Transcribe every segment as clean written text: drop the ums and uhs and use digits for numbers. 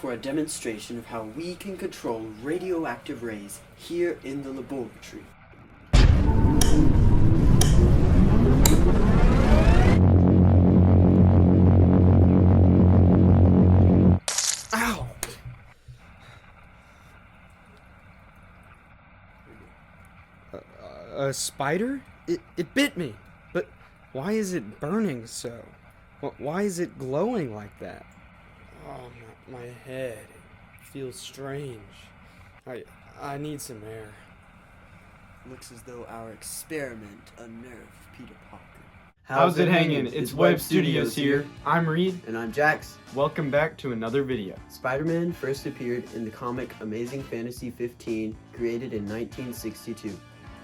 for a demonstration of how we can control radioactive rays here in the laboratory. Ow! A spider? It bit me. But why is it burning so? Why is it glowing like that? Oh, my head. It feels strange. I need some air. Looks as though our experiment unnerved Peter Parker. How's it hanging? It's Web Studios here. I'm Reed. And I'm Jax. Welcome back to another video. Spider-Man first appeared in the comic Amazing Fantasy 15, created in 1962.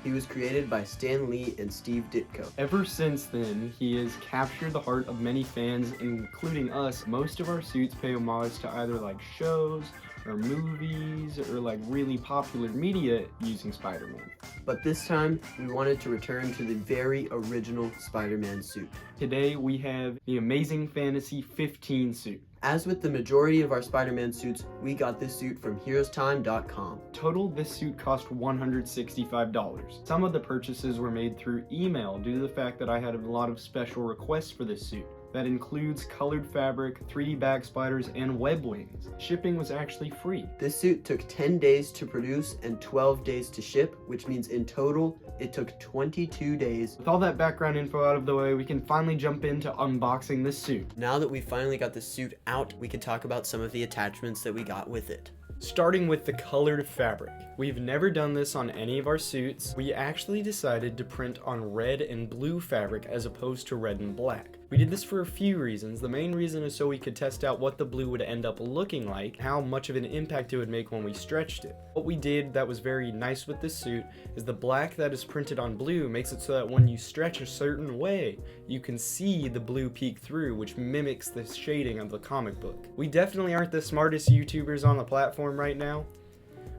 He was created by Stan Lee and Steve Ditko. Ever since then, he has captured the heart of many fans, including us. Most of our suits pay homage to either like shows or movies or like really popular media using Spider-Man. But this time, we wanted to return to the very original Spider-Man suit. Today we have the Amazing Fantasy 15 suit. As with the majority of our Spider-Man suits, we got this suit from Herostime.com. Total, this suit cost $165. Some of the purchases were made through email due to the fact that I had a lot of special requests for this suit. That includes colored fabric, 3D bag spiders, and web wings. Shipping was actually free. This suit took 10 days to produce and 12 days to ship, which means in total, it took 22 days. With all that background info out of the way, we can finally jump into unboxing this suit. Now that we finally got the suit out, we can talk about some of the attachments that we got with it. Starting with the colored fabric. We've never done this on any of our suits. We actually decided to print on red and blue fabric as opposed to red and black. We did this for a few reasons. The main reason is so we could test out what the blue would end up looking like, how much of an impact it would make when we stretched it. What we did that was very nice with this suit is the black that is printed on blue makes it so that when you stretch a certain way, you can see the blue peek through, which mimics the shading of the comic book. We definitely aren't the smartest YouTubers on the platform right now,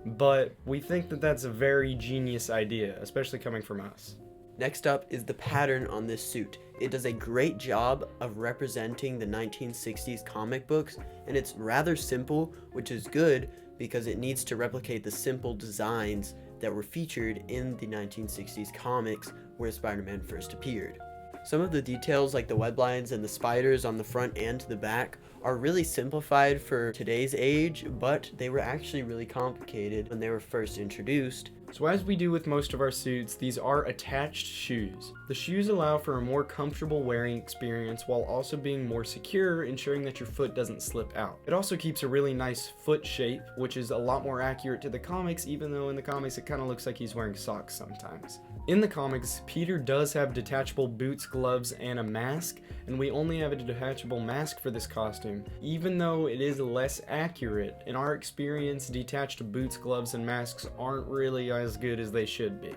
but we think that that's a very genius idea, especially coming from us. Next up is the pattern on this suit. It does a great job of representing the 1960s comic books, and it's rather simple, which is good because it needs to replicate the simple designs that were featured in the 1960s comics where Spider-Man first appeared. Some of the details like the web lines and the spiders on the front and the back are really simplified for today's age, but they were actually really complicated when they were first introduced. So as we do with most of our suits, these are attached shoes. The shoes allow for a more comfortable wearing experience while also being more secure, ensuring that your foot doesn't slip out. It also keeps a really nice foot shape, which is a lot more accurate to the comics, even though in the comics it kind of looks like he's wearing socks sometimes. In the comics, Peter does have detachable boots, gloves, and a mask, and we only have a detachable mask for this costume. Even though it is less accurate, in our experience, detached boots, gloves, and masks aren't really as good as they should be.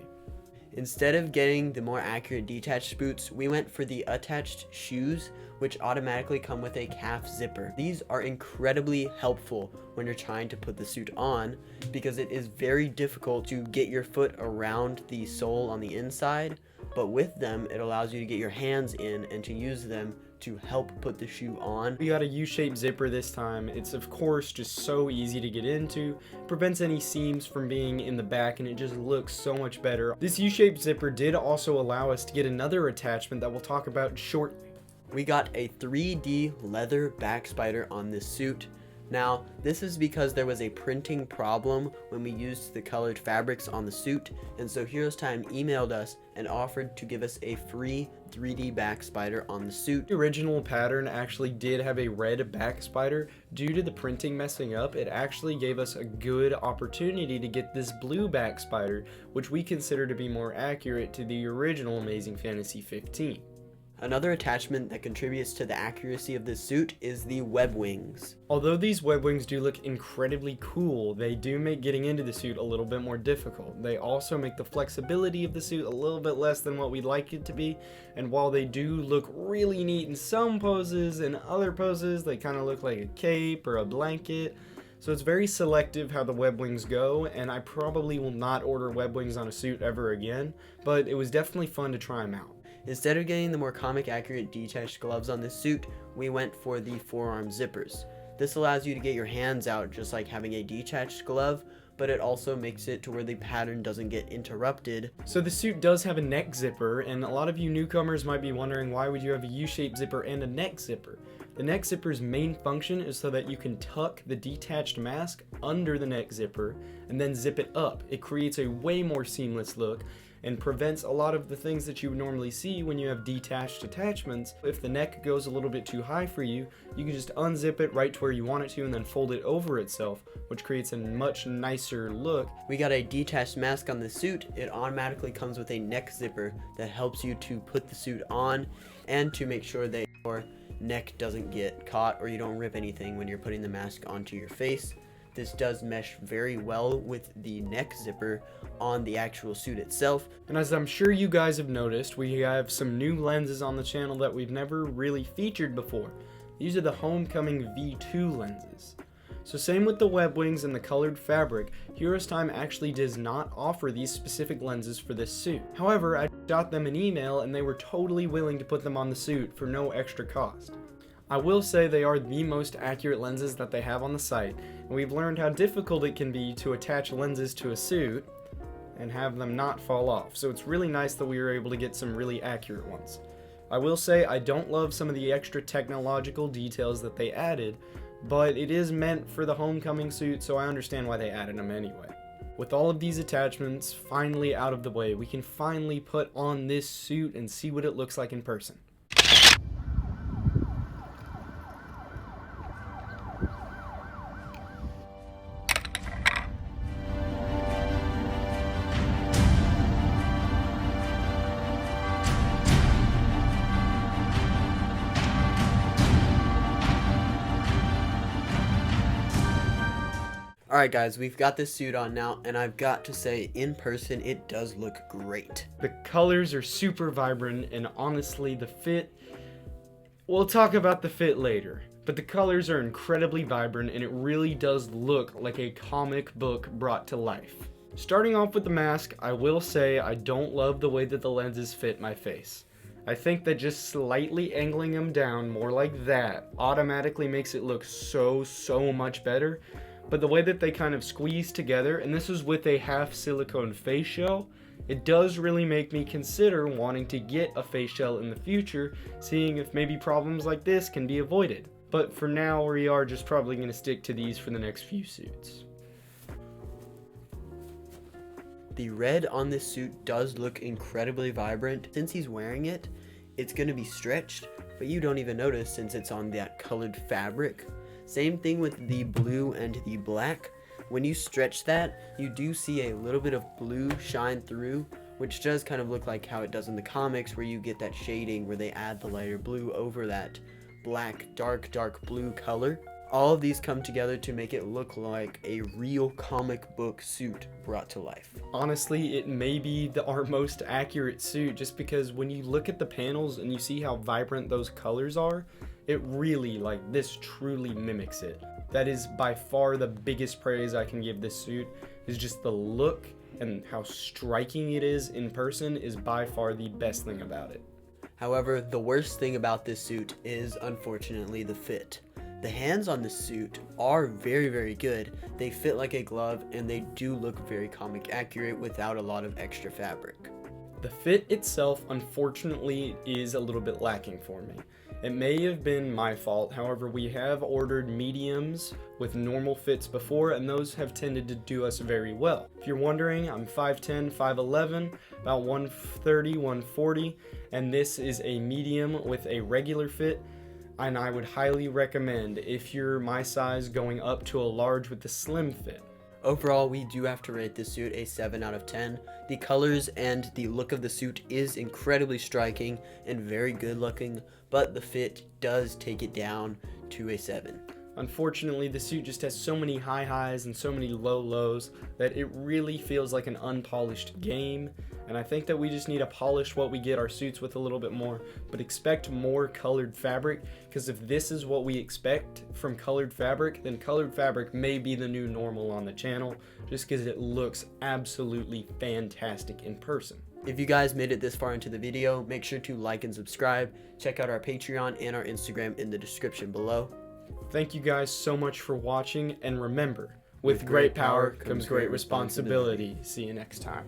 Instead of getting the more accurate detached boots, we went for the attached shoes, which automatically come with a calf zipper. These are incredibly helpful when you're trying to put the suit on because it is very difficult to get your foot around the sole on the inside, but with them, it allows you to get your hands in and to use them to help put the shoe on. We got a U-shaped zipper this time. It's of course just so easy to get into, prevents any seams from being in the back, and it just looks so much better. This U-shaped zipper did also allow us to get another attachment that we'll talk about shortly. We got a 3D leather back spider on this suit. Now, this is because there was a printing problem when we used the colored fabrics on the suit, and so Herostime emailed us and offered to give us a free 3D back spider on the suit. The original pattern actually did have a red back spider. Due to the printing messing up, it actually gave us a good opportunity to get this blue back spider, which we consider to be more accurate to the original Amazing Fantasy 15. Another attachment that contributes to the accuracy of this suit is the web wings. Although these web wings do look incredibly cool, they do make getting into the suit a little bit more difficult. They also make the flexibility of the suit a little bit less than what we'd like it to be, and while they do look really neat in some poses, in other poses they kind of look like a cape or a blanket. So it's very selective how the web wings go, and I probably will not order web wings on a suit ever again, but it was definitely fun to try them out. Instead of getting the more comic accurate detached gloves on this suit, we went for the forearm zippers. This allows you to get your hands out just like having a detached glove, but it also makes it to where the pattern doesn't get interrupted. So the suit does have a neck zipper, and a lot of you newcomers might be wondering, why would you have a U-shaped zipper and a neck zipper? The neck zipper's main function is so that you can tuck the detached mask under the neck zipper and then zip it up. It creates a way more seamless look and prevents a lot of the things that you would normally see when you have detached attachments. If the neck goes a little bit too high for you, you can just unzip it right to where you want it to and then fold it over itself, which creates a much nicer look. We got a detached mask on the suit. It automatically comes with a neck zipper that helps you to put the suit on and to make sure that your neck doesn't get caught or you don't rip anything when you're putting the mask onto your face. This does mesh very well with the neck zipper on the actual suit itself. And as I'm sure you guys have noticed, we have some new lenses on the channel that we've never really featured before. These are the Homecoming V2 lenses. So same with the web wings and the colored fabric, Herostime actually does not offer these specific lenses for this suit. However, I shot them an email and they were totally willing to put them on the suit for no extra cost. I will say they are the most accurate lenses that they have on the site, and we've learned how difficult it can be to attach lenses to a suit and have them not fall off, so it's really nice that we were able to get some really accurate ones. I will say I don't love some of the extra technological details that they added, but it is meant for the Homecoming suit, so I understand why they added them anyway. With all of these attachments finally out of the way, we can finally put on this suit and see what it looks like in person. Alright guys, we've got this suit on now, and I've got to say, in person, it does look great. The colors are super vibrant, and honestly, the fit, we'll talk about the fit later. But the colors are incredibly vibrant, and it really does look like a comic book brought to life. Starting off with the mask, I will say I don't love the way that the lenses fit my face. I think that just slightly angling them down more like that automatically makes it look so much better. But the way that they kind of squeeze together, and this is with a half silicone face shell, it does really make me consider wanting to get a face shell in the future, seeing if maybe problems like this can be avoided. But for now, we are just probably going to stick to these for the next few suits. The red on this suit does look incredibly vibrant. Since he's wearing it, it's going to be stretched, but you don't even notice since it's on that colored fabric. Same thing with the blue and the black. When you stretch that, you do see a little bit of blue shine through, which does kind of look like how it does in the comics, where you get that shading where they add the lighter blue over that black, dark blue color. All of these come together to make it look like a real comic book suit brought to life. Honestly, it may be our most accurate suit, just because when you look at the panels and you see how vibrant those colors are, it really, this truly mimics it. That is by far the biggest praise I can give this suit, is just the look and how striking it is in person is by far the best thing about it. However, the worst thing about this suit is unfortunately the fit. The hands on this suit are very good. They fit like a glove and they do look very comic accurate without a lot of extra fabric. The fit itself, unfortunately, is a little bit lacking for me. It may have been my fault, however, we have ordered mediums with normal fits before, and those have tended to do us very well. If you're wondering, I'm 5'10", 5'11", about 130, 140, and this is a medium with a regular fit, and I would highly recommend, if you're my size, going up to a large with the slim fit. Overall, we do have to rate this suit a 7 out of 10. The colors and the look of the suit is incredibly striking and very good looking, but the fit does take it down to a 7. Unfortunately, the suit just has so many high highs and so many low lows that it really feels like an unpolished game. And I think that we just need to polish what we get our suits with a little bit more, but expect more colored fabric, because if this is what we expect from colored fabric, then colored fabric may be the new normal on the channel, just because it looks absolutely fantastic in person. If you guys made it this far into the video, make sure to like and subscribe. Check out our Patreon and our Instagram in the description below. Thank you guys so much for watching, and remember, with great power comes great responsibility. See you next time.